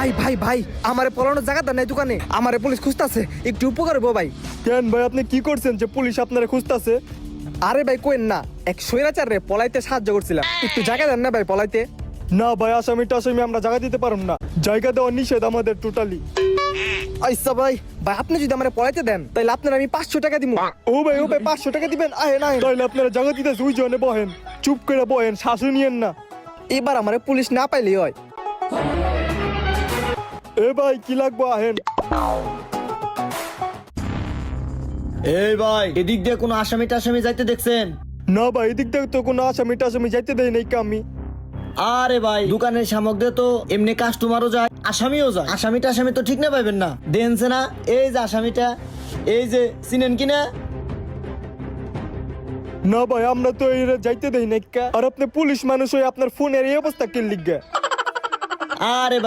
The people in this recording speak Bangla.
ভাই ভাই ভাই আমারে পলানোর জায়গাটা নাই দোকানে, আমারে পুলিশ খুঁজতাছে, একটু উপকার হবো ভাই। কেন ভাই আপনি কি করছেন যে পুলিশ আপনারা খুঁজতাছে? আরে ভাই কোয়েন না, এক স্বৈরাচার রে পলাইতে সাহায্য করছিলাম, একটু জায়গা দেন না ভাই পলাইতে। না ভাই, আসামি আমরা জায়গা দিতে পারব না, জায়গা দেওয়া নিষেধ আমাদের টোটালি। আচ্ছা ভাই, ভাই আপনি যদি আমারে পলাইতে দেন তাহলে আপনার আমি 500 টাকা দিব। ও ভাই 500 টাকা দিবেন? আহে না, তাহলে আপনারা জায়গা দিতে ওই জনে বহেন, চুপ করে বহেন, শাসন নিয়েন না। এবার আমারে পুলিশ না পাইলেই হয়। এ ভাই কি লাগবো, আহেন। এই ভাই, এদিক দিয়ে কোনো আসামি টাসামি যাইতে দেখছেন? না ভাই, এদিক থেকে তো কোনো আসামি টাসামি যাইতে দেয় নাই আমি। আরে ভাই, দোকানের সামগ্রী দিয়ে তো এমনি কাস্টমারও যায়, আসামিও যায়। আসামি টাসামি তো ঠিক না পাইবেন না, দেনছে না? এই যে আসামিটা, এই যে চিনেন কিনা? না ভাই, আমরা তো এর যাইতে দেই নাই। আর আপনি পুলিশ মানুষ হয়ে আপনার ফোনের এই অবস্থা কে লিখবে? আরে ভাই